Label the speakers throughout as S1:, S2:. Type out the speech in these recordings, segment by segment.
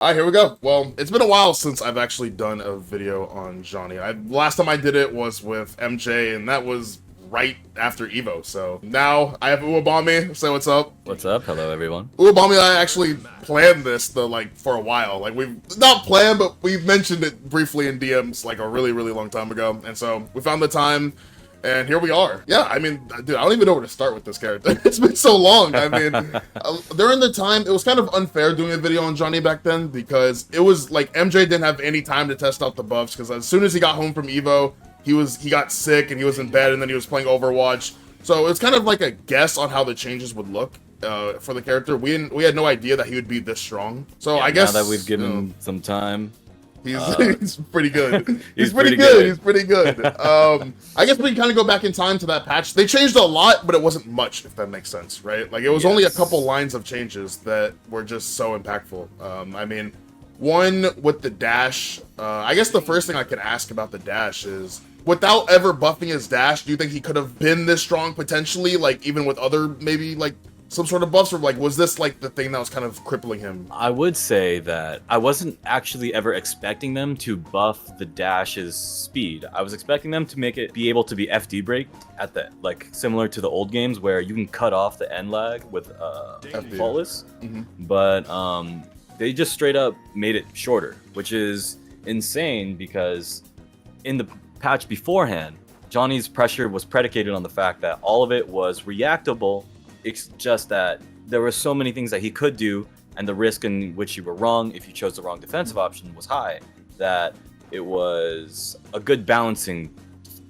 S1: Alright, here we go. Well, it's been a while since I've actually done a video on Johnny. Last time I did it was with MJ, and that was right after Evo. So now I have Uwabami. Say what's up.
S2: What's up? Hello, everyone.
S1: Uwabami and I actually planned this for a while. Like, we've not planned, but we've mentioned it briefly in DMs like a really, really long time ago. And so we found the time. And here we are. Yeah, I mean, dude, I don't even know where to start with this character. It's been so long. I mean, during the time, it was kind of unfair doing a video on Johnny back then because it was like MJ didn't have any time to test out the buffs because as soon as he got home from Evo, he got sick and he was in bed and then he was playing Overwatch. So it's kind of like a guess on how the changes would look for the character. We had no idea that he would be this strong. So
S2: Yeah,
S1: I guess
S2: now that we've given him some time,
S1: he's pretty good.
S2: He's
S1: pretty
S2: pretty
S1: good.
S2: good.
S1: He's pretty good. I guess we can kind of go back in time to that patch. They changed a lot, but it wasn't much, if that makes sense, right? Like, it was only a couple lines of changes that were just so impactful. I mean, one with the dash. I guess the first thing I could ask about the dash is, without ever buffing his dash, do you think he could have been this strong potentially? Like, even with other, maybe, like, some sort of buffs, or like was this like the thing that was kind of crippling him?
S2: I would say that I wasn't actually ever expecting them to buff the dash's speed. I was expecting them to make it be able to be FD break at the, like, similar to the old games where you can cut off the end lag with flawless. But they just straight up made it shorter, which is insane because in the patch beforehand, Johnny's pressure was predicated on the fact that all of it was reactable. It's just that there were so many things that he could do, and the risk in which you were wrong if you chose the wrong defensive option was high, that it was a good balancing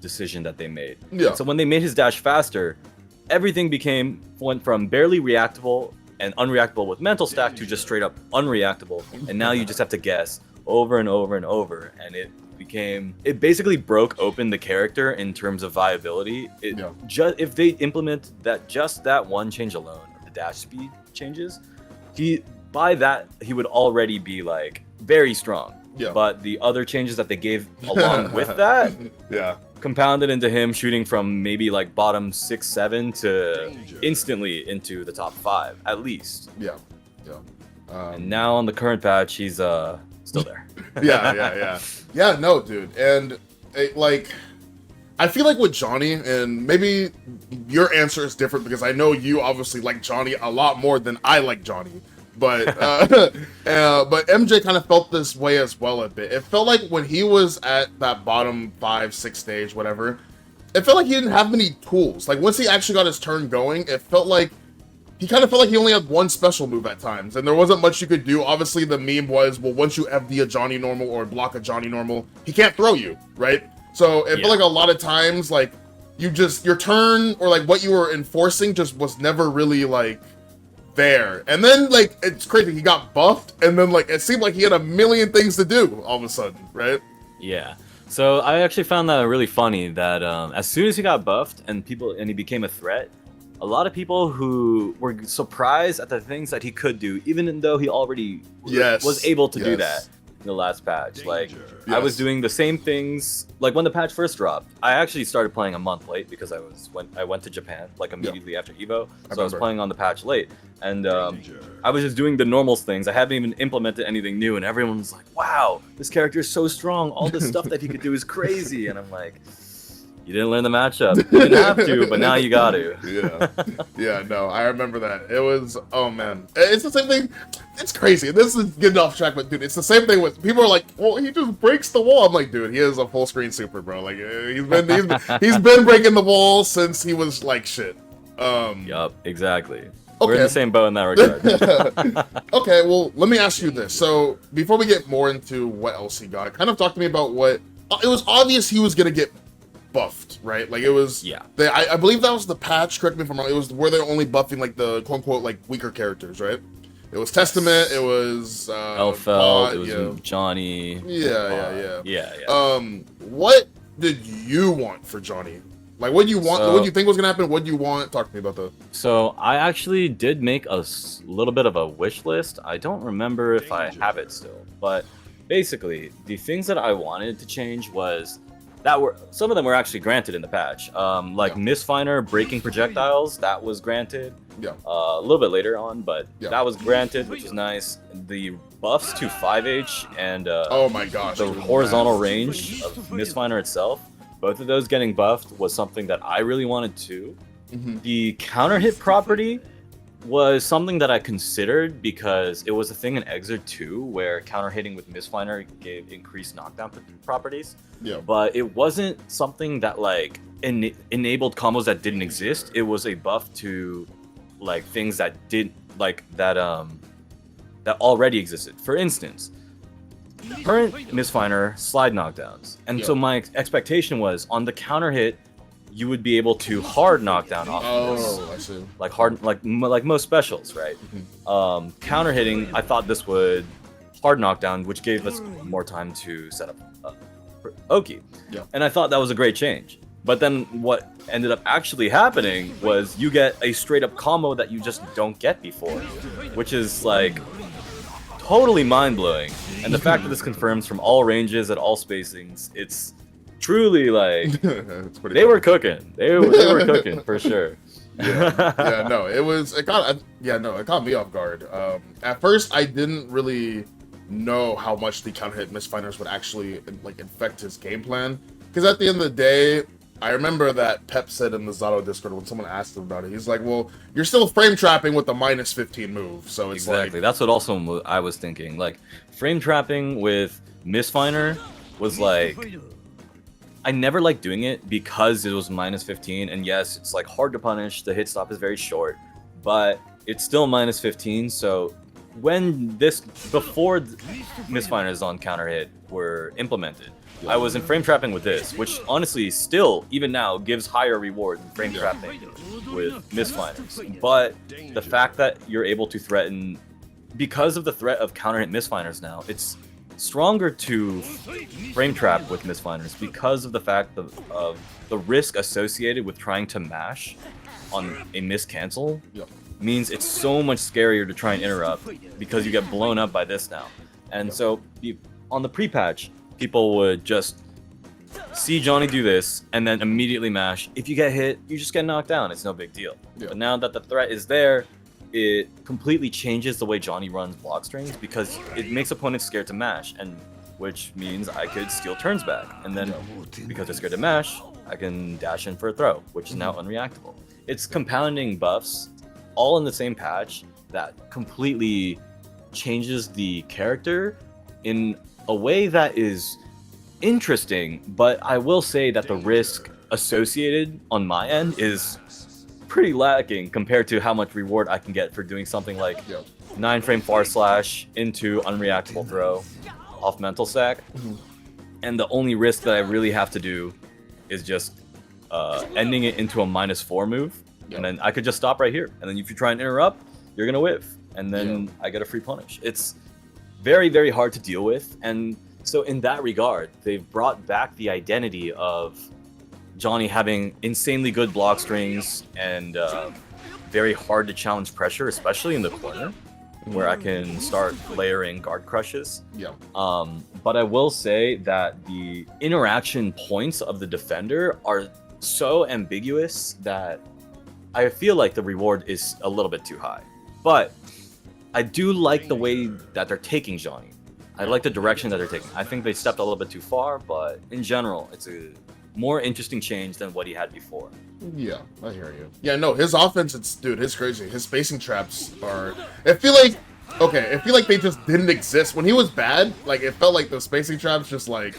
S2: decision that they made.
S1: Yeah.
S2: So when they made his dash faster, everything went from barely reactable and unreactable with mental stack to just straight up unreactable, and now you just have to guess over and over and over, and it basically broke open the character in terms of viability. If they implement that one change alone, the dash speed changes, he would already be like very strong.
S1: Yeah.
S2: But the other changes that they gave along with that, compounded into him shooting from maybe like bottom 6, 7 to instantly into the top 5 at least. And now on the current patch, he's still there.
S1: Yeah, no, dude. And like, I feel like with Johnny, and maybe your answer is different because I know you obviously like Johnny a lot more than I like Johnny. But but MJ kind of felt this way as well a bit. It felt like when he was at that bottom 5, 6 stage, whatever, it felt like he didn't have many tools. Like, once he actually got his turn going, it felt like he kind of felt like he only had one special move at times, and there wasn't much you could do. Obviously, the meme was, well, once you FD a Johnny normal or block a Johnny normal, he can't throw you, right? So it felt like a lot of times, like, your turn or like what you were enforcing just was never really like there. And then, like, it's crazy, he got buffed, and then like it seemed like he had a million things to do all of a sudden, right?
S2: Yeah. So I actually found that really funny that as soon as he got buffed and he became a threat, a lot of people who were surprised at the things that he could do, even though he already was able to do that in the last patch. Like, I was doing the same things, like when the patch first dropped. I actually started playing a month late because I went to Japan like immediately after Evo, so I was playing on the patch late, and I was just doing the normal things. I haven't even implemented anything new, and everyone's like, "Wow, this character is so strong! All this stuff that he could do is crazy!" And I'm like, you didn't learn the matchup. You didn't have to, but now you got to.
S1: Yeah, no, I remember that. It was, oh man. It's the same thing. It's crazy. This is getting off track, but dude, it's the same thing with, people are like, well, he just breaks the wall. I'm like, dude, he is a full screen super, bro. Like, he's been breaking the wall since he was like shit.
S2: Yup, exactly. We're in the same boat in that regard.
S1: Okay, well, let me ask you this. So, before we get more into what else he got, kind of talk to me about what, it was obvious he was going to get buffed, right? Like, it was, I believe that was the patch, correct me if I'm wrong, it was where they're only buffing like the quote-unquote like weaker characters, right? It was Testament, it was
S2: Elfeld, it was Johnny.
S1: What did you want for Johnny? Like, what do you want? What do you think was gonna happen? What do you want? Talk to me about that.
S2: So I actually did make a little bit of a wish list. I don't remember if I have it still, but basically the things that I wanted to change was some of them were actually granted in the patch. Like Misfiner breaking projectiles, that was granted.
S1: Yeah.
S2: A little bit later on, but that was granted, which was nice. The buffs to 5H and
S1: oh my gosh,
S2: the horizontal range of Misfiner itself, both of those getting buffed was something that I really wanted too. The counter hit property was something that I considered because it was a thing in Exert 2 where counter hitting with Misfiner gave increased knockdown properties.
S1: Yeah.
S2: But it wasn't something that like enabled combos that didn't exist. It was a buff to like things that that already existed. For instance, current Misfiner slide knockdowns. And so my expectation was on the counter hit you would be able to hard knockdown off of this.
S1: I see.
S2: Like hard, like most specials, right? Counter hitting, I thought this would hard knockdown, which gave us more time to set up Oki.
S1: Yeah.
S2: And I thought that was a great change. But then what ended up actually happening was you get a straight up combo that you just don't get before, which is like totally mind blowing. And the fact that this confirms from all ranges at all spacings, it's truly like they were cooking. They were cooking for sure.
S1: Yeah, no, it caught me off guard. At first, I didn't really know how much the counter hit Misfiners would actually like infect his game plan. Because at the end of the day, I remember that Pep said in the Zato Discord when someone asked him about it, he's like, "Well, you're still frame trapping with the minus 15 move, so it's
S2: exactly." That's what also I was thinking. Like frame trapping with Misfiner was like. I never liked doing it because it was minus 15, and yes, it's like hard to punish. The hit stop is very short, but it's still minus 15. So when before Misfiners on counter hit were implemented, I was in frame trapping with this, which honestly still, even now, gives higher reward than frame trapping with Misfiners. But the fact that you're able to threaten, because of the threat of counter hit Misfiners now, it's stronger to frame trap with Misfiners because of the fact of the risk associated with trying to mash on a miscancel means it's so much scarier to try and interrupt because you get blown up by this now. And so on the pre-patch, people would just see Johnny do this and then immediately mash. If you get hit, you just get knocked down. It's no big deal. But now that the threat is there, it completely changes the way Johnny runs block strings because it makes opponents scared to mash, and which means I could steal turns back. And then because they're scared to mash, I can dash in for a throw, which is now unreactable. It's compounding buffs all in the same patch that completely changes the character in a way that is interesting, but I will say that the risk associated on my end is pretty lacking compared to how much reward I can get for doing something like 9-frame far slash into unreactable throw off mental stack. And the only risk that I really have to do is just ending it into a -4 move, and then I could just stop right here. And then if you try and interrupt, you're gonna whiff, and then I get a free punish. It's very, very hard to deal with, and so in that regard, they've brought back the identity of Johnny having insanely good block strings and very hard to challenge pressure, especially in the corner, where I can start layering guard crushes. But I will say that the interaction points of the defender are so ambiguous that I feel like the reward is a little bit too high. But I do like the way that they're taking Johnny. I like the direction that they're taking. I think they stepped a little bit too far, but in general, it's a more interesting change than what he had before.
S1: Yeah, I hear you. Yeah, no, his offense, it's crazy. His spacing traps are, I feel like they just didn't exist. When he was bad, like, it felt like the spacing traps just, like,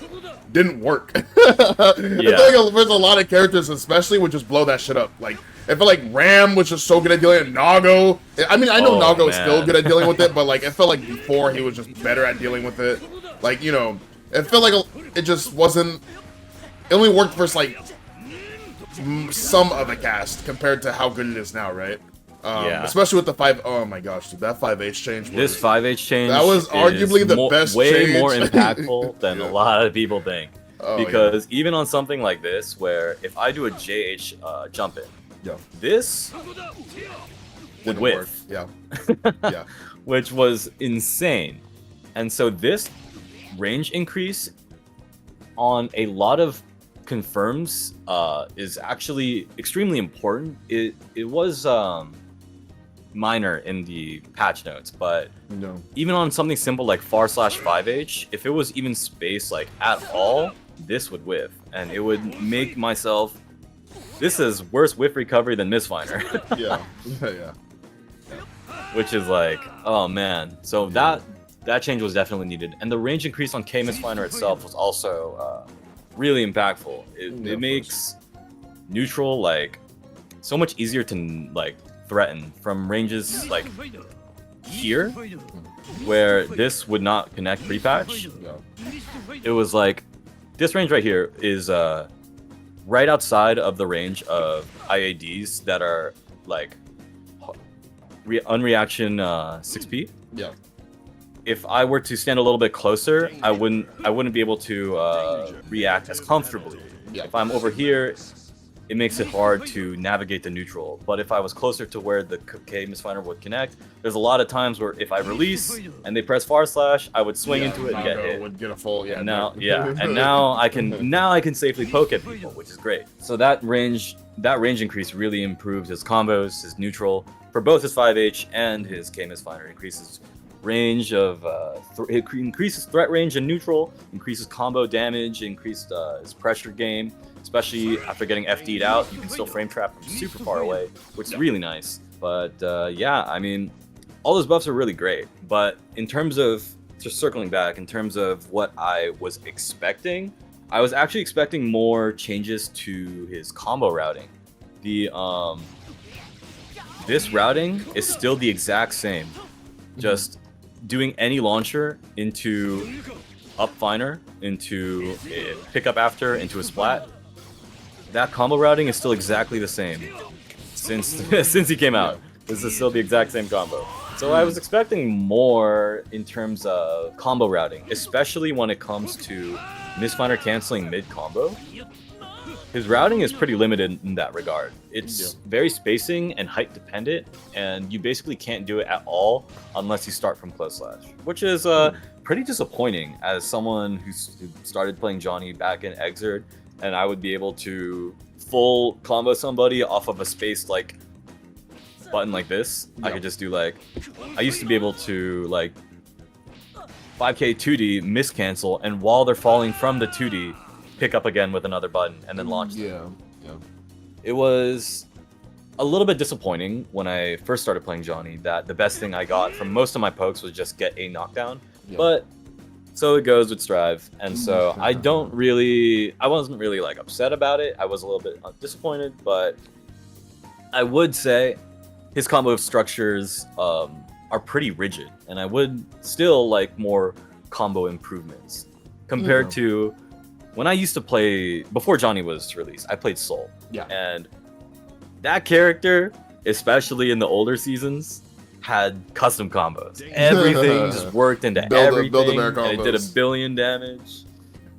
S1: didn't work. I feel like there's a lot of characters, especially, would just blow that shit up. Like, it felt like Ram was just so good at dealing with Nago. I mean, I know Nago is still good at dealing with it, but, like, it felt like before he was just better at dealing with it. Like, you know, it felt like it just wasn't... It only worked for, like, some of the cast compared to how good it is now, right? Especially with the 5... Oh my gosh, dude, that 5H change was...
S2: This 5H change
S1: that was arguably the best
S2: way
S1: change.
S2: more impactful than a lot of people think. Because even on something like this, where if I do a JH jump in, this would whiff.
S1: Yeah.
S2: Which was insane. And so this range increase on a lot of confirms is actually extremely important. It was minor in the patch notes, but even on something simple like far/5H, if it was even spaced like at all, this would whiff, and it would make myself. This is worse whiff recovery than Misfiner.
S1: yeah.
S2: Which is like, oh man. So that change was definitely needed, and the range increase on K Misfiner itself was also really impactful. It makes neutral like so much easier to like threaten from ranges like here, where this would not connect pre-patch. It was like this range right here is right outside of the range of IADs that are like unreaction 6p.
S1: Yeah.
S2: If I were to stand a little bit closer, I wouldn't be able to react as comfortably.
S1: Yeah.
S2: If I'm over here, it makes it hard to navigate the neutral. But if I was closer to where the K Misfiner would connect, there's a lot of times where if I release and they press / I would swing into it and get hit.
S1: Would get a full
S2: and now I can safely poke at people, which is great. So that range increase really improves his combos, his neutral for both his 5H and his K Misfiner. Increases range of it increases threat range and neutral, increases combo damage, increased his pressure game. Especially after getting FD'd out, you can still frame trap from super far away, which is really nice. But yeah, I mean, all those buffs are really great. But in terms of, just circling back, in terms of what I was expecting, I was actually expecting more changes to his combo routing. This routing is still the exact same. Just doing any launcher into up finer, into a pickup after, into a splat. That combo routing is still exactly the same since he came out. This is still the exact same combo. So I was expecting more in terms of combo routing, especially when it comes to Misfiner canceling mid combo. His routing is pretty limited in that regard. It's very spacing and height dependent, and you basically can't do it at all unless you start from close slash, which is pretty disappointing as someone who started playing Johnny back in Exerd. And I would be able to full combo somebody off of a spaced like button like this. I could just do like, I used to be able to like 5k 2D miss cancel, and while they're falling from the 2D, pick up again with another button and then launch them.
S1: Yeah.
S2: It was a little bit disappointing when I first started playing Johnny that the best thing I got from most of my pokes was just get a knockdown. But so it goes with Strive, and so I wasn't really like upset about it. I was a little bit disappointed, but I would say his combo structures are pretty rigid, and I would still like more combo improvements compared to when I used to play before Johnny was released. I played Soul, and that character, especially in the older seasons, had custom combos. Everything just worked into everything.
S1: Build-A-Bear combos.
S2: And it did 1 billion damage.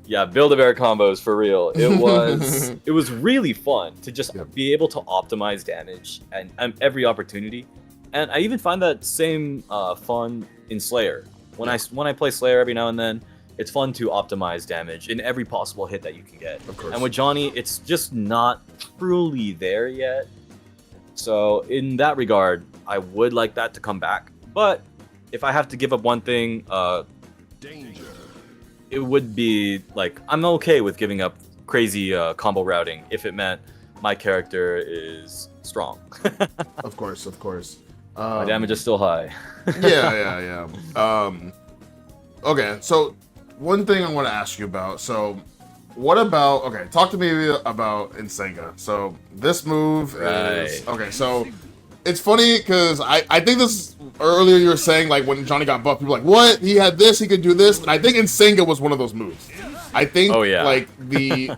S2: Yeah, Build-A-Bear combos for real. It was really fun to just be able to optimize damage and every opportunity. And I even find that same fun in Slayer. When I play Slayer every now and then, it's fun to optimize damage in every possible hit that you can get.
S1: Of course.
S2: And with Johnny, it's just not truly there yet. So in that regard, I would like that to come back. But if I have to give up one thing, it would be like, I'm okay with giving up crazy combo routing if it meant my character is strong.
S1: Of course.
S2: My damage is still high.
S1: Yeah. Okay, so one thing I want to ask you about. So what about, talk to me about Ensenga. So this move is, so it's funny because I think this, earlier you were saying like when Johnny got buffed, people were like, what? He had this, he could do this. And I think Ensenga was one of those moves. I think like the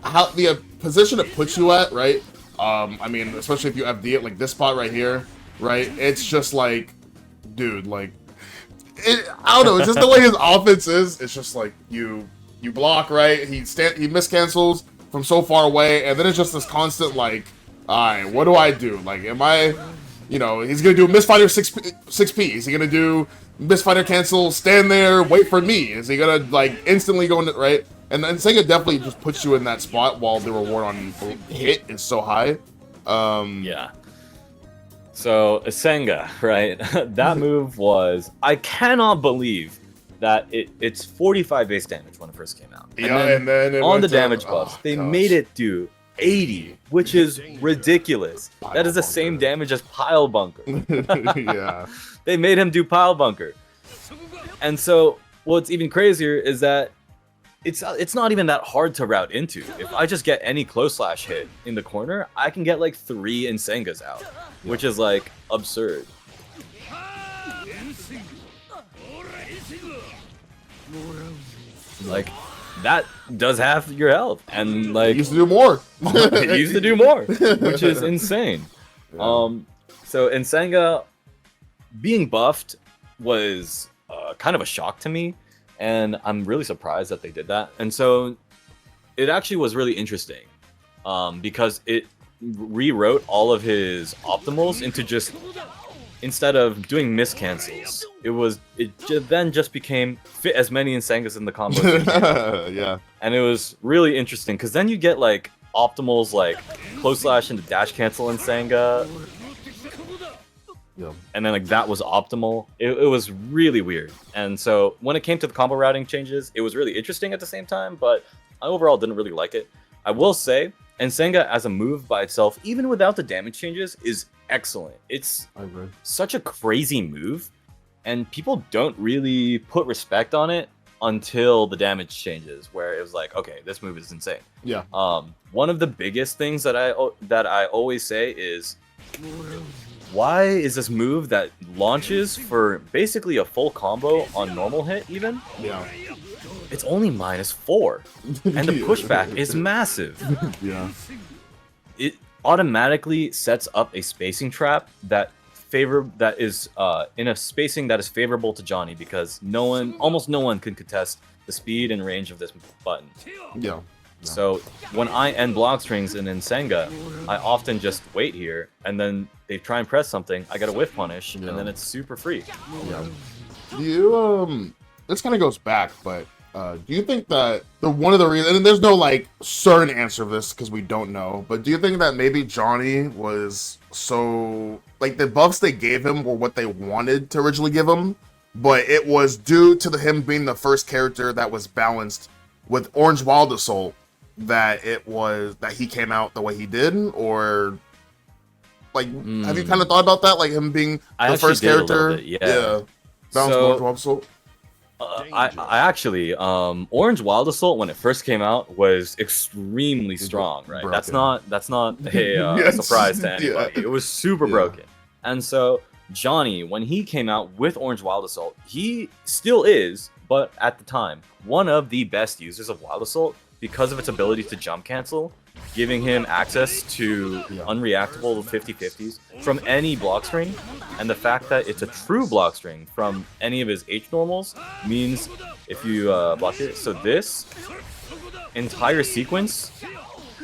S1: position it puts you at, right? I mean, especially if you FD it like this spot right here, right? It's just like, dude, like, I don't know, it's just the way his offense is. It's just like you block, right? He miscancels from so far away, and then it's just this constant like, alright, what do I do? Like, am I, he's gonna do Misfiner 6P. Is he gonna do Misfiner cancel, stand there, wait for me. Is he gonna like instantly go into right? And then Ensenga definitely just puts you in that spot while the reward on hit is so high.
S2: Yeah. So Ensenga, right? That move was, I cannot believe that it's 45 base damage when it first came out.
S1: And then
S2: on the damage buffs, they made it do 80, which is ridiculous. That is the same damage as Pile Bunker.
S1: Yeah.
S2: They made him do Pile Bunker. And so what's even crazier is that it's not even that hard to route into. If I just get any close slash hit in the corner, I can get like 3 Ensengas out, which is like absurd. Like, that does half your health, and like
S1: He used to do more.
S2: it used to do more, which is insane.
S1: Yeah.
S2: So Ensenga being buffed was kind of a shock to me, and I'm really surprised that they did that. And so it actually was really interesting, because it rewrote all of his optimals into just, instead of doing miscancels, then just became fit as many Ensengas in the combo as you can.
S1: Yeah.
S2: And it was really interesting because then you get like optimals like close slash into dash cancel Ensenga.
S1: Yeah.
S2: And then like that was optimal. It was really weird. And so when it came to the combo routing changes, it was really interesting at the same time, but I overall didn't really like it. I will say, Ensenga as a move by itself, even without the damage changes, is excellent. It's such a crazy move, and people don't really put respect on it until the damage changes, where it was like, okay, this move is insane.
S1: Yeah.
S2: One of the biggest things that I always say is, why is this move that launches for basically a full combo on normal hit even?
S1: Yeah.
S2: It's only -4, and the pushback is massive.
S1: Yeah.
S2: It automatically sets up a spacing trap that is in a spacing that is favorable to Johnny, because almost no one can contest the speed and range of this button.
S1: Yeah.
S2: So when I end block strings in Ensenga, I often just wait here, and then they try and press something, I get a whiff punish, and then it's super free.
S1: Yeah. Do you this kind of goes back, but do you think that one of the reasons, and there's no like certain answer of this because we don't know, but do you think that maybe Johnny was so like the buffs they gave him were what they wanted to originally give him, but it was due to him being the first character that was balanced with Orange Wild Assault that he came out the way he did? Or like have you kind of thought about that, like him being the first character?
S2: Yeah.
S1: Balanced Orange Wild Assault.
S2: I actually, Orange Wild Assault when it first came out was extremely strong, right?
S1: Broken.
S2: That's not a surprise to anybody.
S1: Yeah.
S2: It was super broken. And so Johnny, when he came out with Orange Wild Assault, he still is, but at the time, one of the best users of Wild Assault because of its ability to jump cancel, giving him access to unreactable 50/50s from any block string, and the fact that it's a true block string from any of his H normals means if you block it. So this entire sequence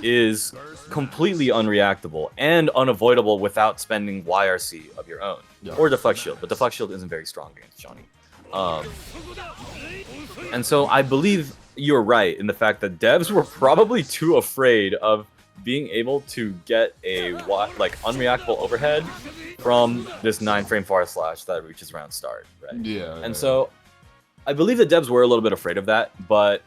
S2: is completely unreactable and unavoidable without spending YRC of your own or Deflect Shield, but Deflect Shield isn't very strong against Johnny. And so I believe you're right in the fact that devs were probably too afraid of being able to get a like unreactable overhead from this 9-frame far slash that reaches around start, right?
S1: Yeah.
S2: And so I believe the devs were a little bit afraid of that, but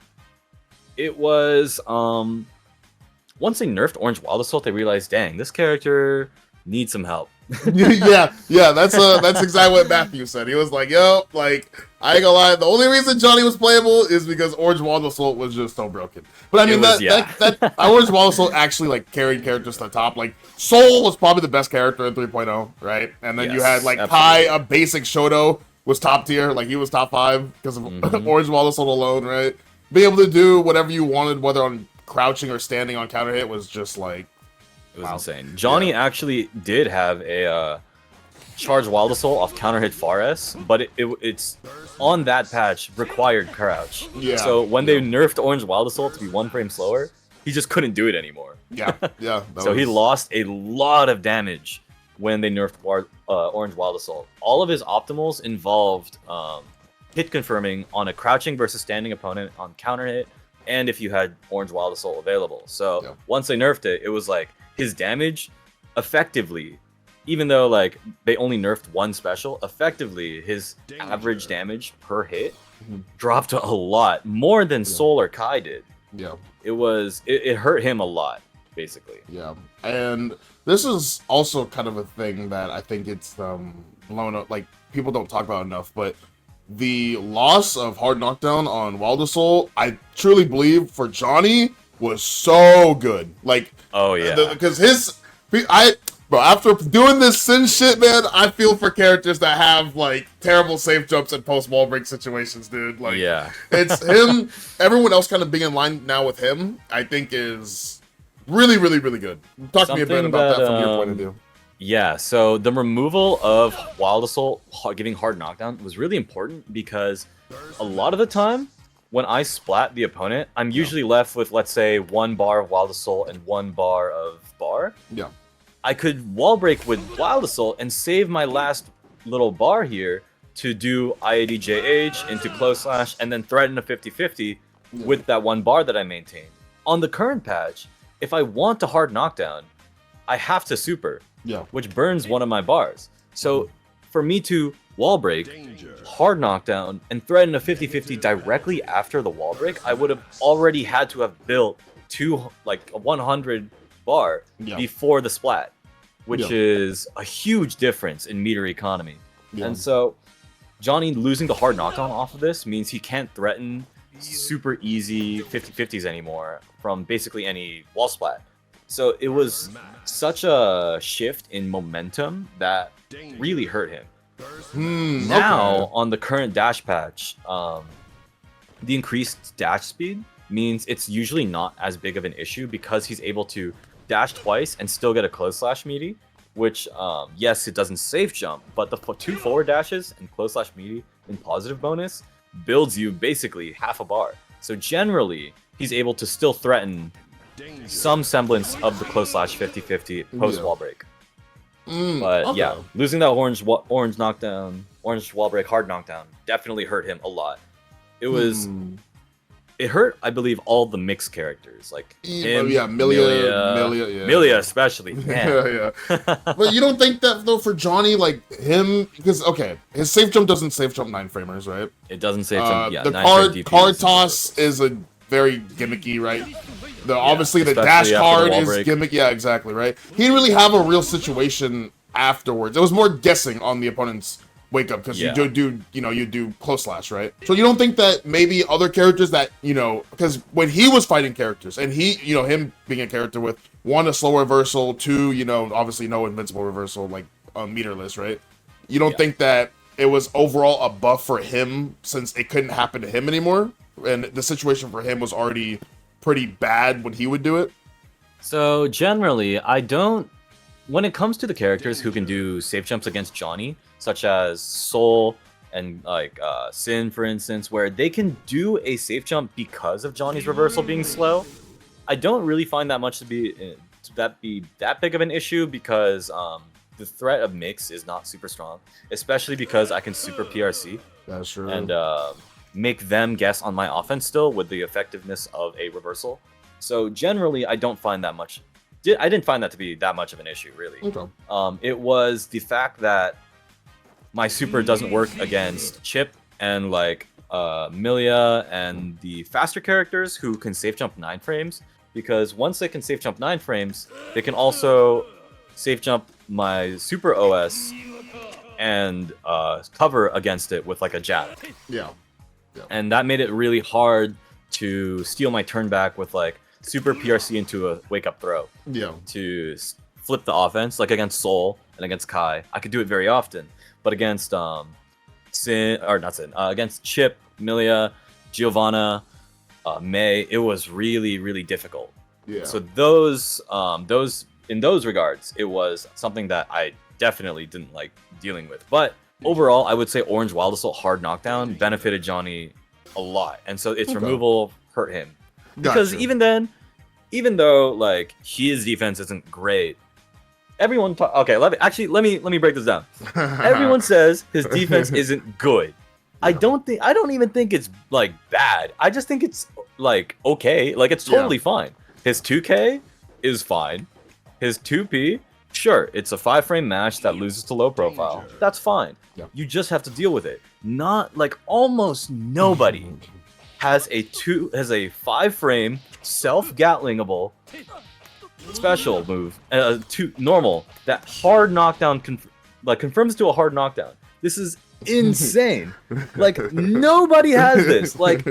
S2: it was once they nerfed Orange Wild Assault, they realized, dang, this character needs some help.
S1: yeah, that's exactly what Matthew said. He was like, yo, like, I ain't gonna lie, the only reason Johnny was playable is because Orange Wild Assault was just so broken. But I mean, that Orange Wild Assault actually like carried characters to the top. Like, Soul was probably the best character in 3.0, right? And then you had like Kai, a basic Shoto was top tier, like he was top 5 because of Orange Wild Assault alone, right? Being able to do whatever you wanted, whether on crouching or standing on counter hit, was just like,
S2: it was insane. Johnny actually did have a charge Wild Assault off counter hit far S, but it's on that patch required crouch.
S1: Yeah.
S2: So when they nerfed Orange Wild Assault to be 1 frame slower, he just couldn't do it anymore.
S1: Yeah.
S2: So he lost a lot of damage when they nerfed Orange Wild Assault. All of his optimals involved hit confirming on a crouching versus standing opponent on counter hit, and if you had Orange Wild Assault available. So once they nerfed it, it was like his damage effectively, even though like they only nerfed one special, effectively his average damage per hit dropped a lot more than Sol or Kai did.
S1: Yeah.
S2: It hurt him a lot, basically.
S1: Yeah. And this is also kind of a thing that I think it's blown up, like people don't talk about enough, but the loss of Hard Knockdown on Wild Assault, I truly believe for Johnny was so good. Like,
S2: oh yeah,
S1: because bro, after doing this Sin shit, man, I feel for characters that have like terrible safe jumps and post wall break situations, dude. Like,
S2: yeah,
S1: it's him. Everyone else kind of being in line now with him, I think is really, really, really good. Talk to me a bit about that from your point of view.
S2: Yeah, so the removal of Wild Assault giving Hard Knockdown was really important because a lot of the time when I splat the opponent, I'm usually left with, let's say, 1 bar of Wild Assault and 1 bar of bar.
S1: Yeah.
S2: I could wall break with Wild Assault and save my last little bar here to do IADJH into close slash and then threaten a 50-50 with that 1 bar that I maintained. On the current patch, if I want to Hard Knockdown, I have to super.
S1: Yeah.
S2: Which burns one of my bars. So for me to wall break, Hard Knockdown, and threaten a 50-50 directly after the wall break, I would have already had to have built a 100 bar before the splat, which is a huge difference in meter economy. Yeah. And so Johnny losing the Hard Knockdown off of this means he can't threaten super easy 50-50s anymore from basically any wall splat. So it was such a shift in momentum that really hurt him. Now, on the current dash patch, the increased dash speed means it's usually not as big of an issue because he's able to dash twice and still get a close slash meaty, which, yes, it doesn't safe jump, but the 2 forward dashes and close slash meaty in positive bonus builds you basically half a bar. So generally, he's able to still threaten some semblance of the close slash 50-50 post wall break. But yeah, losing that orange knockdown, orange wall break, Hard Knockdown definitely hurt him a lot. It hurt, I believe, all the mixed characters, like him, Milia especially. Man.
S1: But you don't think that though for Johnny, like him, because his safe jump doesn't safe jump 9 framers, right?
S2: It doesn't safe jump. Yeah,
S1: the card toss is a very gimmicky, right? Obviously the dash card is gimmick. Yeah, exactly, right? He didn't really have a real situation afterwards. It was more guessing on the opponent's wake up because you do close slash, right? So you don't think that maybe other characters that, because when he was fighting characters and him being a character with 1, a slow reversal, 2, obviously no invincible reversal, like meterless, right? You don't think that it was overall a buff for him since it couldn't happen to him anymore? And the situation for him was already pretty bad when he would do it?
S2: So generally, when it comes to the characters who can do safe jumps against Johnny, such as Sol and like Sin, for instance, where they can do a safe jump because of Johnny's reversal being slow, I don't really find that much to be that big of an issue because the threat of mix is not super strong, especially because I can super PRC.
S1: That's true.
S2: And make them guess on my offense still with the effectiveness of a reversal. So generally, I don't find that much. I didn't find that to be that much of an issue, really.
S1: Okay.
S2: It was the fact that my super doesn't work against Chip and like Milia and the faster characters who can safe jump 9 frames, because once they can safe jump 9 frames, they can also safe jump my super OS and cover against it with like a jab.
S1: Yeah.
S2: And that made it really hard to steal my turn back with like super PRC into a wake up throw.
S1: Yeah.
S2: To flip the offense, like against Sol and against Kai, I could do it very often. But against against Chip, Milia, Giovanna, May, it was really, really difficult.
S1: Yeah.
S2: So those in those regards, it was something that I definitely didn't like dealing with. But overall, I would say Orange Wild Assault Hard Knockdown benefited Johnny a lot, and so its removal hurt him. Because even though like his defense isn't great, Okay, let me break this down. Everyone says his defense isn't good. I don't even think it's like bad. I just think it's like okay. Like it's totally fine. His 2K is fine. His 2P, sure, it's a 5-frame mash that loses to low profile. That's fine.
S1: Yeah.
S2: You just have to deal with it. Not like almost nobody has a 5-frame self-gatlingable special move. Normal that hard knockdown confirms to a hard knockdown. This is insane. Like nobody has this. Like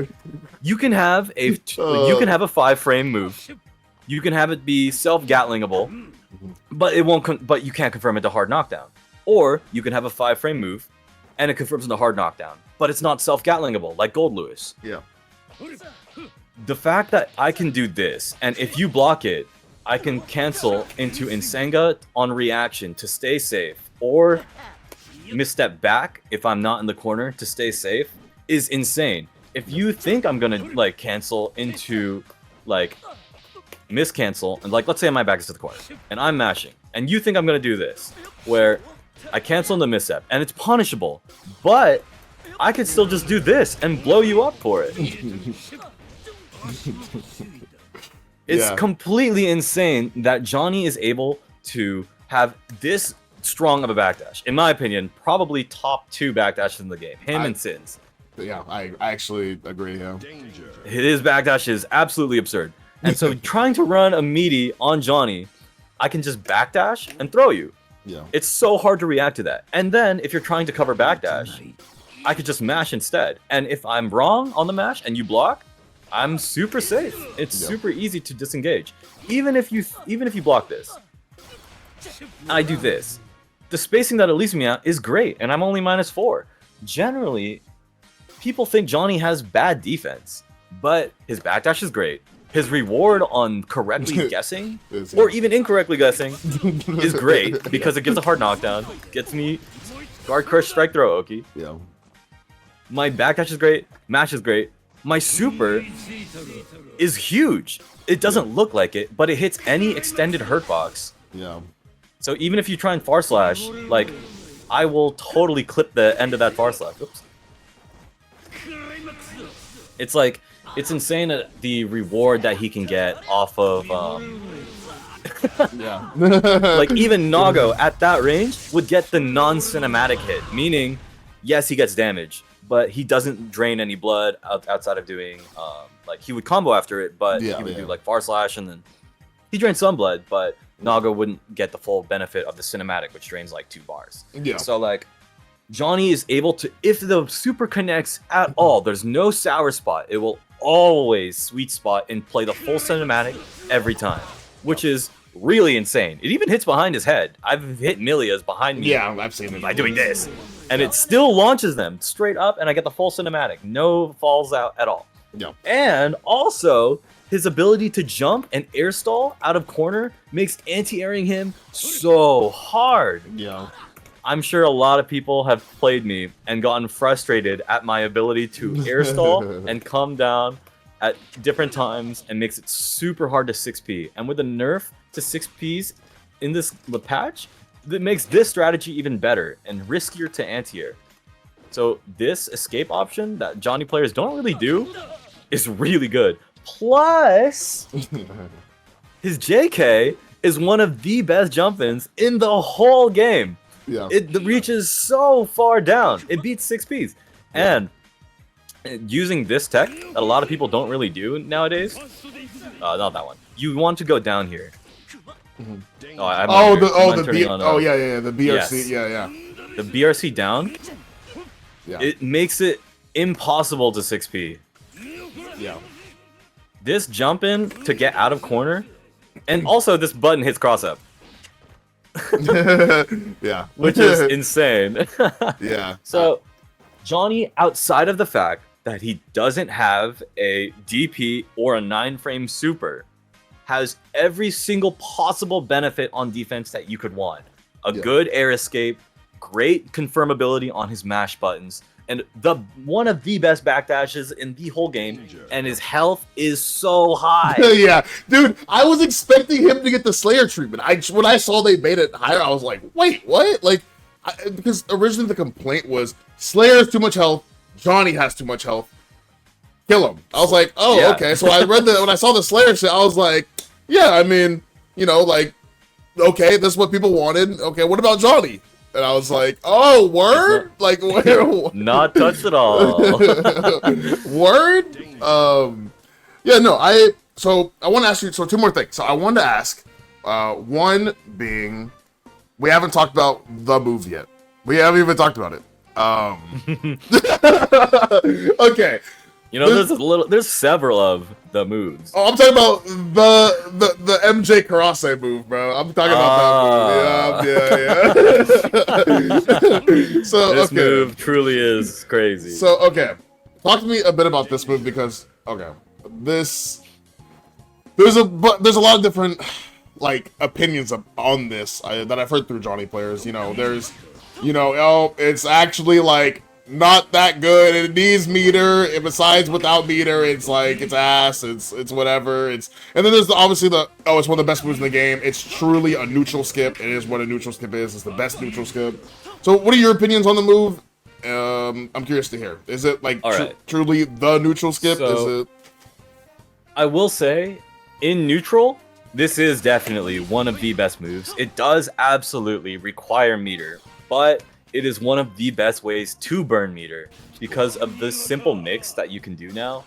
S2: you can have a 5-frame move. You can have it be self-gatlingable, but it won't. But you can't confirm it to hard knockdown. Or you can have a 5-frame move, and it confirms into hard knockdown, but it's not self-gatlingable like Gold Lewis.
S1: Yeah.
S2: The fact that I can do this, and if you block it, I can cancel into Ensenga on reaction to stay safe, or misstep back if I'm not in the corner to stay safe, is insane. If you think I'm gonna like cancel into like miscancel, and like let's say my back is to the corner and I'm mashing, and you think I'm gonna do this where I cancel the misstep and it's punishable, but I could still just do this and blow you up for it. It's completely insane that Johnny is able to have this strong of a backdash. In my opinion, probably top 2 backdashes in the game. Him and Sins.
S1: Yeah, I actually agree. Yeah.
S2: His backdash is absolutely absurd. And so trying to run a meaty on Johnny, I can just backdash and throw you.
S1: Yeah.
S2: It's so hard to react to that. And then if you're trying to cover backdash, I could just mash instead. And if I'm wrong on the mash and you block, I'm super safe. It's super easy to disengage. Even if you block this, I do this. The spacing that it leaves me at is great, and I'm only -4. Generally, people think Johnny has bad defense, but his backdash is great. His reward on correctly guessing, or even incorrectly guessing, is great because it gives a hard knockdown, gets me guard crush strike throw Oki.
S1: Yeah.
S2: My backdash is great, mash is great. My super is huge. It doesn't look like it, but it hits any extended hurt box.
S1: Yeah.
S2: So even if you try and far slash, like, I will totally clip the end of that far slash. Oops. It's like, it's insane the reward that he can get off of,
S1: Yeah.
S2: like even Nago at that range would get the non-cinematic hit, meaning, yes, he gets damage, but he doesn't drain any blood outside of doing, like he would combo after it, but he would do like far slash and then he drains some blood, but Nago wouldn't get the full benefit of the cinematic, which drains like 2 bars.
S1: Yeah.
S2: So like, Johnny is able to, if the super connects at all, there's no sour spot. It will always sweet spot and play the full cinematic every time, which is really insane. It even hits behind his head. I've hit Milia's behind me.
S1: Yeah, I've seen it
S2: by doing this, and it still launches them straight up, and I get the full cinematic. No falls out at all.
S1: Yeah.
S2: And also, his ability to jump and air stall out of corner makes anti-airing him so hard.
S1: Yeah.
S2: I'm sure a lot of people have played me and gotten frustrated at my ability to air stall and come down at different times and makes it super hard to 6P. And with the nerf to 6Ps in the patch, that makes this strategy even better and riskier to anti-air. So this escape option that Johnny players don't really do is really good. Plus, his JK is one of the best jump-ins in the whole game.
S1: Yeah.
S2: It reaches so far down. It beats 6Ps. And using this tech that a lot of people don't really do nowadays, not that one. You want to go down here.
S1: Mm-hmm. The BRC,
S2: yes. The BRC down.
S1: Yeah.
S2: It makes it impossible to 6P.
S1: Yeah.
S2: This jump in to get out of corner, and also this button hits cross up.
S1: Yeah.
S2: Which is insane.
S1: Yeah.
S2: So, Johnny, outside of the fact that he doesn't have a DP or a 9-frame super, has every single possible benefit on defense that you could want. A good air escape, great confirmability on his mash buttons, and the one of the best backdashes in the whole game, and his health is so high.
S1: Yeah, dude, I was expecting him to get the Slayer treatment. When I saw they made it higher, I was like, wait, what? Like, because originally the complaint was Slayer has too much health, Johnny has too much health, kill him. I was like, oh,
S2: Yeah.
S1: okay. So I read that when I saw the Slayer shit, I was like, yeah, I mean, you know, like, okay, that's what people wanted. Okay, what about Johnny? And I was like, oh, word? Like, where?
S2: Not touched at all.
S1: Word? Yeah, no, so I want to ask you, so two more things. So I wanted to ask, one being, we haven't talked about the move yet. We haven't even talked about it. Okay.
S2: You know, there's several of the moves.
S1: Oh, I'm talking about the MJ Karase move, bro. I'm talking about that move. Yeah. So
S2: This move truly is crazy.
S1: So okay, talk to me a bit about this move because there's a lot of different like opinions on this that I've heard through Johnny players. You know, there's it's actually like not that good. It needs meter. And besides, without meter, it's like it's ass. It's whatever. And then there's obviously it's one of the best moves in the game. It's truly a neutral skip. It is what a neutral skip is. It's the best neutral skip. So, what are your opinions on the move? I'm curious to hear. Is it like truly the neutral skip?
S2: So,
S1: is it?
S2: I will say, in neutral, this is definitely one of the best moves. It does absolutely require meter, but it is one of the best ways to burn meter because of this simple mix that you can do now,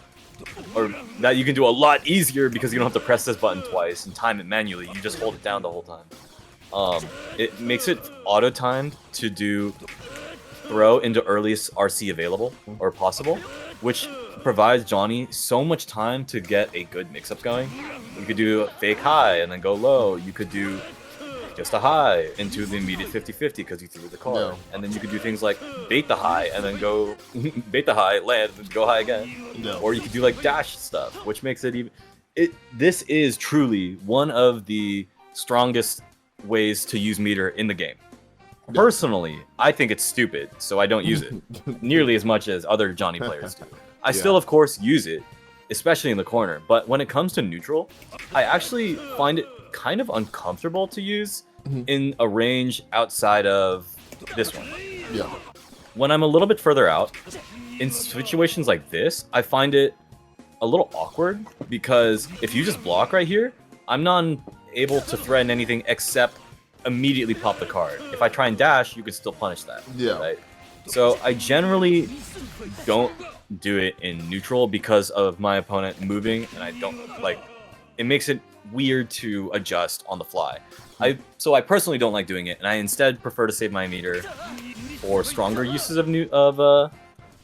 S2: or that you can do a lot easier because you don't have to press this button twice and time it manually. You just hold it down the whole time. It makes it auto-timed to do throw into earliest RC available or possible, which provides Johnny so much time to get a good mix-up going. You could do a fake high and then go low. You could do just a high into the immediate 50-50 because you threw the card.
S1: No.
S2: And then you could do things like bait the high and then go bait the high, land, and go high again.
S1: No.
S2: Or you could do like dash stuff, which makes it even... This is truly one of the strongest ways to use meter in the game. Personally, I think it's stupid, so I don't use it nearly as much as other Johnny players do. I still, of course, use it, especially in the corner, but when it comes to neutral, I actually find it kind of uncomfortable to use in a range outside of this one.
S1: Yeah.
S2: When I'm a little bit further out, in situations like this, I find it a little awkward because if you just block right here, I'm not able to threaten anything except immediately pop the card. If I try and dash, you could still punish that.
S1: Yeah.
S2: Right? So I generally don't do it in neutral because of my opponent moving, and I don't like. It makes it weird to adjust on the fly. So I personally don't like doing it, and I instead prefer to save my meter for stronger uses of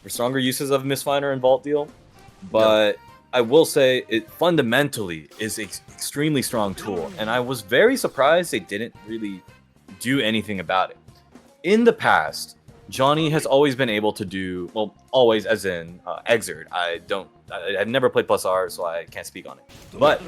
S2: Misfiner and Vault Deal. But I will say it fundamentally is an extremely strong tool, and I was very surprised they didn't really do anything about it. In the past, Johnny has always been able to do, well, always as in Exert. I've never played Plus R, so I can't speak on it. But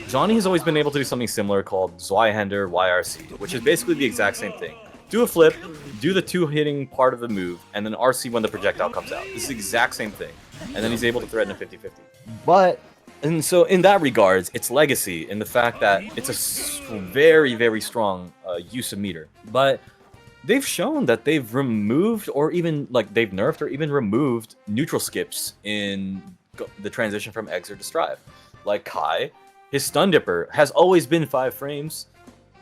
S2: Johnny has always been able to do something similar called Zweihänder YRC, which is basically the exact same thing. Do a flip, do the two-hitting part of the move, and then RC when the projectile comes out. This is the exact same thing. And then he's able to threaten a 50-50. And so in that regards, it's legacy in the fact that it's a very, very strong use of meter. But they've shown that they've removed or even like they've nerfed or even removed neutral skips in the transition from Exert to Strive. Like Kai, his Stun Dipper has always been 5 frames,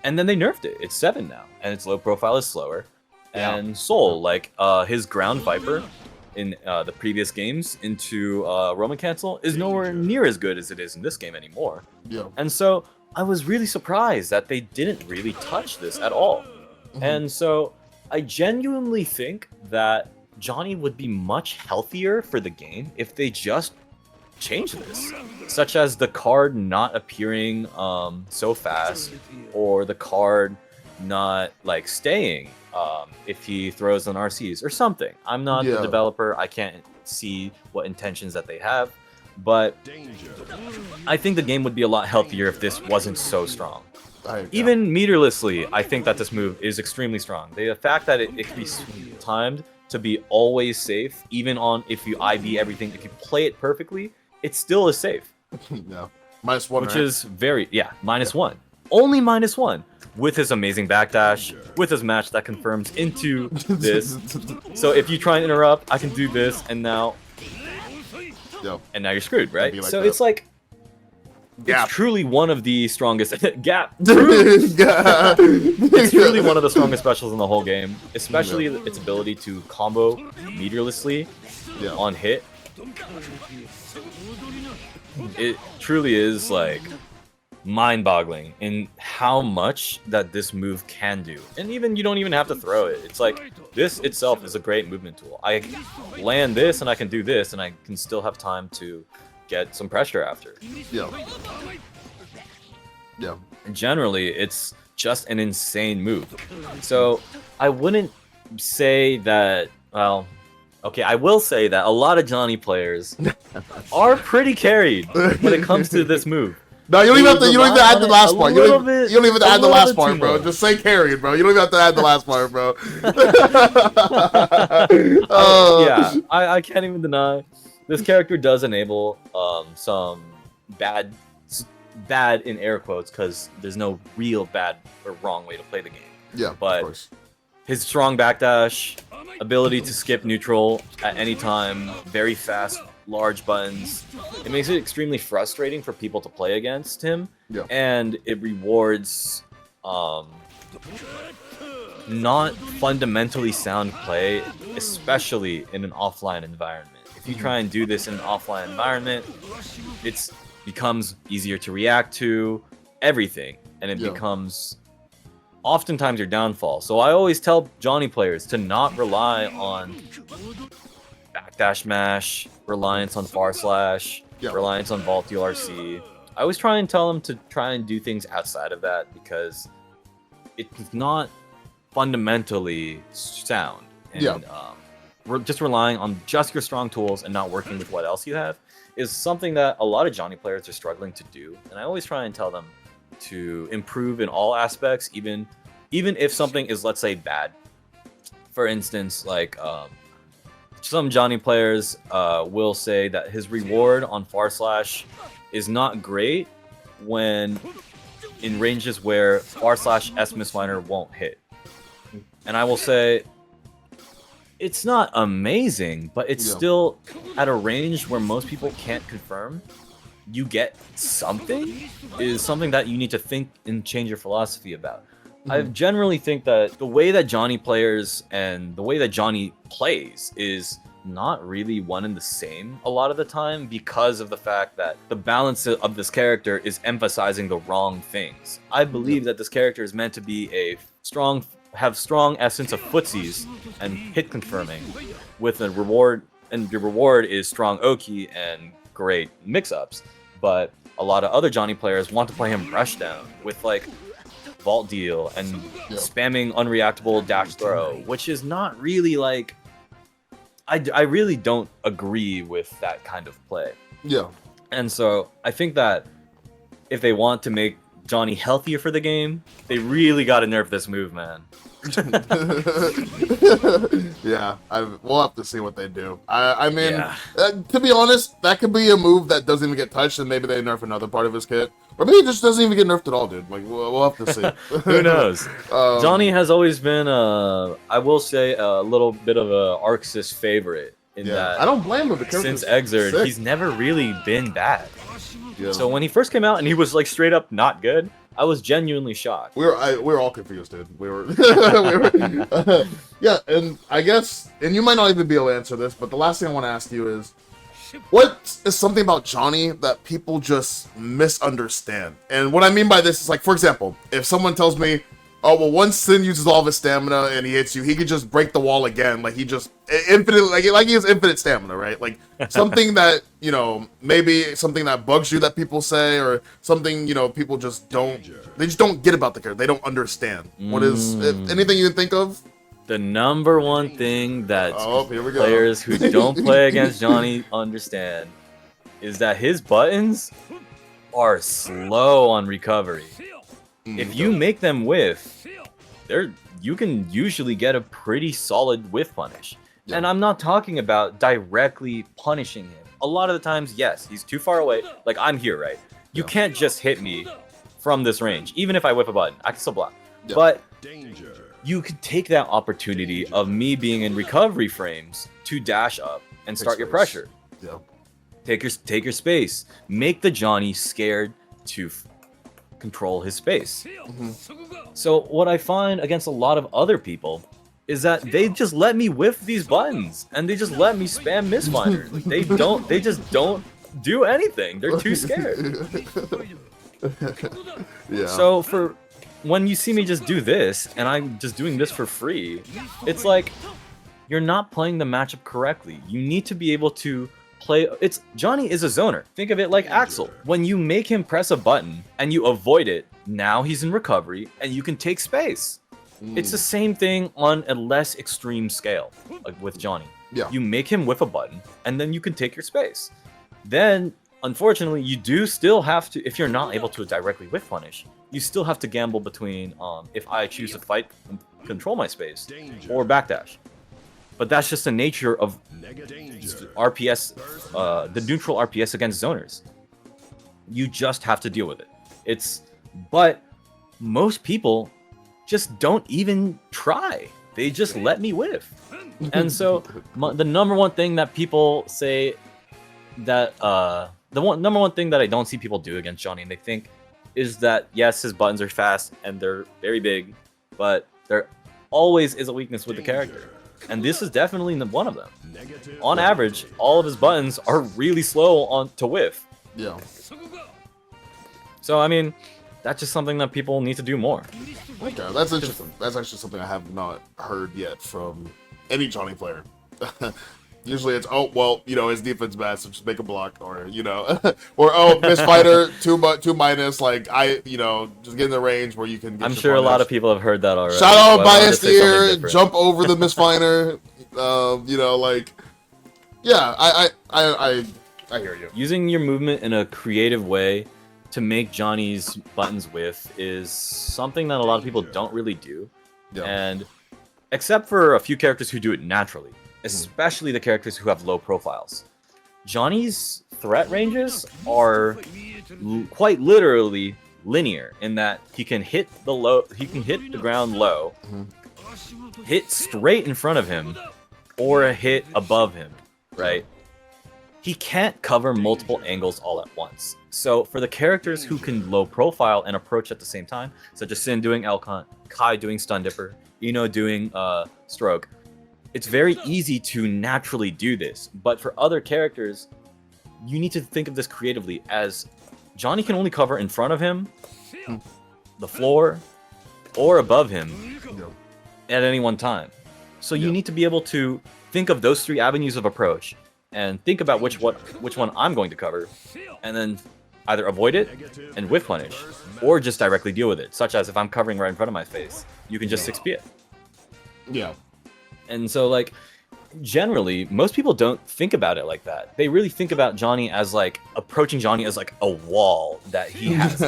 S2: and then they nerfed it. It's 7 now, and its low profile is slower. And Soul, like his Ground Viper in the previous games into Roman Cancel is nowhere near as good as it is in this game anymore. Yeah. And so I was really surprised that they didn't really touch this at all. And so I genuinely think that Johnny would be much healthier for the game if they just changed this, such as the card not appearing so fast, or the card not like staying if he throws on RCs or something. I'm not the developer. I can't see what intentions that they have, but I think the game would be a lot healthier if this wasn't so strong. Even meterlessly, I think that this move is extremely strong. The fact that it can be timed to be always safe, even on if you IV everything, if you play it perfectly, it still is safe.
S1: Yeah. -1,
S2: which
S1: right?
S2: is very -1. Only -1 with his amazing backdash, with his match that confirms into this. So if you try and interrupt, I can do this, and now you're screwed, right?
S1: Like
S2: so
S1: that.
S2: it's like
S1: Gap.
S2: it's truly one of the strongest gap. It's truly one of the strongest specials in the whole game, especially its ability to combo meterlessly on hit. It truly is like mind-boggling in how much that this move can do. And even you don't even have to throw it. It's like this itself is a great movement tool. I land this and I can do this and I can still have time to get some pressure after.
S1: Yeah.
S2: Generally, it's just an insane move. So I wouldn't say that, well, okay, I will say that a lot of Johnny players are pretty carried when it comes to this move.
S1: No, you don't even have to. You don't even add the last part. You don't even have to add the last part, bro.
S2: Much.
S1: Just say carried, bro. You don't even have to add the last part, bro.
S2: Yeah, I can't even deny this character does enable some bad in air quotes because there's no real bad or wrong way to play the game.
S1: Yeah,
S2: but
S1: of course.
S2: His strong backdash, ability to skip neutral at any time, very fast, large buttons. It makes it extremely frustrating for people to play against him, and it rewards not fundamentally sound play, especially in an offline environment. If you try and do this in an offline environment, it becomes easier to react to everything, and it becomes oftentimes your downfall. So I always tell Johnny players to not rely on backdash mash, reliance on far slash, reliance on vault URC. I always try and tell them to try and do things outside of that because it's not fundamentally sound. And we're just relying on just your strong tools and not working with what else you have is something that a lot of Johnny players are struggling to do. And I always try and tell them to improve in all aspects, even if something is, let's say, bad. For instance, like some Johnny players will say that his reward on far slash is not great when in ranges where far slash S Misfiner won't hit. And I will say it's not amazing, but it's still at a range where most people can't confirm. You get something is something that you need to think and change your philosophy about. I generally think that the way that Johnny players and the way that Johnny plays is not really one and the same a lot of the time because of the fact that the balance of this character is emphasizing the wrong things. I believe that this character is meant to be have strong essence of footsies and hit confirming with a reward, and your reward is strong Oki and great mix-ups. But a lot of other Johnny players want to play him rushdown with like vault deal and spamming unreactable dash throw, which is not really like I really don't agree with that kind of play. Yeah. And so I think that if they want to make Johnny healthier for the game, they really got to nerf this move, man.
S1: We'll have to see what they do. I mean, to be honest, that could be a move that doesn't even get touched, and maybe they nerf another part of his kit, or maybe it just doesn't even get nerfed at all, dude. Like we'll have to see.
S2: Who knows? Johnny has always been, I will say, a little bit of a Arxis favorite in that.
S1: I don't blame him
S2: since Exerd, he's never really been bad. Yeah. So when he first came out and he was like straight up not good, I was genuinely shocked.
S1: We were all confused, dude. We were, and I guess, and you might not even be able to answer this, but the last thing I want to ask you is, what is something about Johnny that people just misunderstand? And what I mean by this is, like, for example, if someone tells me, oh, well, once Sin uses all of his stamina and he hits you, he could just break the wall again. Like, he just, infinite, like he has infinite stamina, right? Like, something that, you know, maybe something that bugs you that people say, or something, you know, people just don't, they just don't get about the character. They don't understand. What is, anything you can think of?
S2: The number one thing that players who don't play against Johnny understand is that his buttons are slow on recovery. If you make them whiff, you can usually get a pretty solid whiff punish.
S1: Yeah.
S2: And I'm not talking about directly punishing him. A lot of the times, yes, he's too far away. Like, I'm here, right? You can't just hit me from this range. Even if I whip a button, I can still block.
S1: Yeah.
S2: But you could take that opportunity of me being in recovery frames to dash up and start your pressure.
S1: Yeah.
S2: Take your space. Make the Johnny scared to control his space. So what I find against a lot of other people is that they just let me whiff these buttons and they just let me spam Misfiner. Like, they just don't do anything. They're too scared.
S1: Yeah.
S2: So for when you see me just do this and I'm just doing this for free, it's like you're not playing the matchup correctly. You need to be able to play. Johnny is a zoner. Think of it like Axel. When you make him press a button and you avoid it, now he's in recovery and you can take space. It's the same thing on a less extreme scale, like with Johnny.
S1: Yeah.
S2: You make him whiff a button and then you can take your space. Then, unfortunately, you do still have to, if you're not able to directly whiff punish, you still have to gamble between if I choose to fight and control my space or backdash. But that's just the nature of RPS, the neutral RPS against zoners. You just have to deal with it. But most people just don't even try. They just let me whiff. And so the number one thing that people say that number one thing that I don't see people do against Johnny, and they think, is that yes, his buttons are fast and they're very big, but there always is a weakness with the character. And this is definitely one of them. On average, all of his buttons are really slow to whiff.
S1: Yeah.
S2: So I mean, that's just something that people need to do more.
S1: Okay, that's interesting. That's actually something I have not heard yet from any Johnny player. Usually it's, oh, well, his defense bad, so just make a block, or, or, oh, Misfighter, 2-, like, just get in the range where you can get
S2: I'm sure a lot of people have heard that already.
S1: Shout out Biased Ear, jump over the Misfiner, like, yeah, I hear you.
S2: Using your movement in a creative way to make Johnny's buttons whiff is something that a lot of people don't really do.
S1: Yeah.
S2: And except for a few characters who do it naturally, especially the characters who have low profiles. Johnny's threat ranges are quite literally linear in that he can hit the ground low, hit straight in front of him, or hit above him, right? He can't cover multiple angles all at once. So for the characters who can low profile and approach at the same time, such as Sin doing Elcont, Kai doing Stun Dipper, Ino doing Stroke, it's very easy to naturally do this. But for other characters, you need to think of this creatively, as Johnny can only cover in front of him, the floor, or above him at any one time. So you need to be able to think of those three avenues of approach and think about which one I'm going to cover, and then either avoid it and whiff punish, or just directly deal with it. Such as if I'm covering right in front of my face, you can just 6P it.
S1: Yeah.
S2: And so, like, generally, most people don't think about it like that. They really think about Johnny as, like, approaching Johnny as, like, a wall that he has.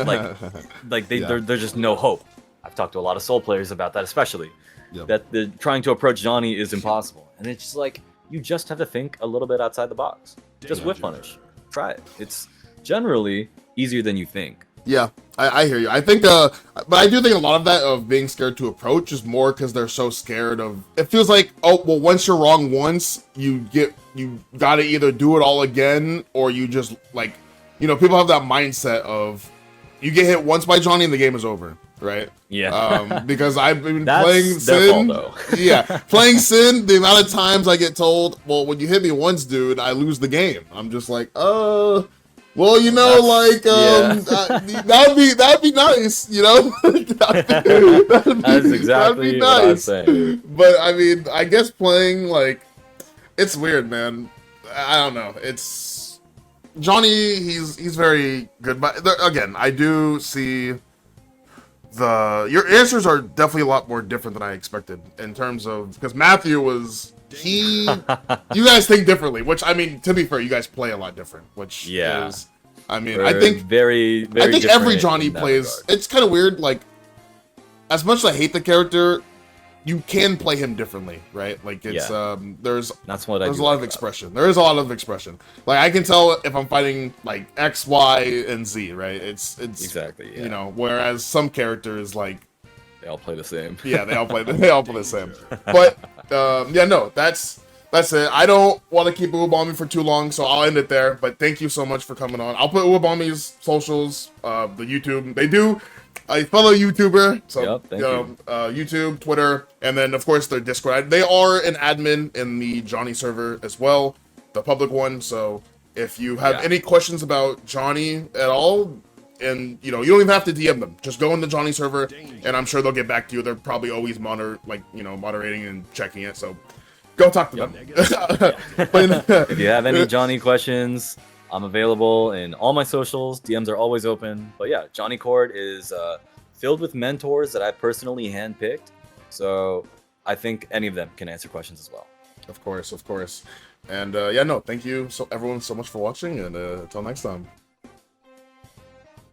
S2: There's just no hope. I've talked to a lot of Soul players about that, especially. That trying to approach Johnny is impossible. And it's just like, you just have to think a little bit outside the box. Just whiff punish. Try it. It's generally easier than you think.
S1: Yeah, I hear you. I think, but I do think a lot of that of being scared to approach is more because they're so scared of. It feels like, oh, well, once you're wrong once, you gotta either do it all again, or you just like, people have that mindset of, you get hit once by Johnny and the game is over, right?
S2: Yeah.
S1: Because I've been
S2: That's
S1: playing
S2: their
S1: Sin.
S2: fault, though.
S1: Yeah, playing Sin. The amount of times I get told, well, when you hit me once, dude, I lose the game. I'm just like, well, that'd be nice,
S2: That's exactly what I'm saying.
S1: But I mean, I guess playing, like, it's weird, man. I don't know. It's Johnny. He's very good, but again, I do see your answers are definitely a lot more different than I expected in terms of, because Matthew was. You guys think differently, which, I mean, to be fair, you guys play a lot different, which is, I mean, I think
S2: very, very
S1: I think every Johnny plays, it's kind of weird, like, as much as I hate the character, you can play him differently, right? Like it's there's
S2: That's what
S1: there's a lot of expression. There is a lot of expression. Like I can tell if I'm fighting like X, Y, and Z, right? It's
S2: exactly, yeah.
S1: You know, whereas some characters like
S2: they all play the same.
S1: Yeah, they all play the same. But yeah, no, that's it. I don't want to keep Uwabami for too long, so I'll end it there. But thank you so much for coming on. I'll put Uwabami's socials, the YouTube. They do a fellow YouTuber, so
S2: yep, thank you.
S1: YouTube, Twitter, and then of course their Discord. They are an admin in the Johnny server as well, the public one. So if you have any questions about Johnny at all, and you don't even have to DM them, just go in the Johnny server, and I'm sure they'll get back to you. They're probably always moderating and checking it. So go talk to them.
S2: If you have any Johnny questions, I'm available in all my socials. DMs are always open. But yeah, Johnny Court is filled with mentors that I personally handpicked. So I think any of them can answer questions as well.
S1: Of course. And thank you everyone so much for watching, and until next time.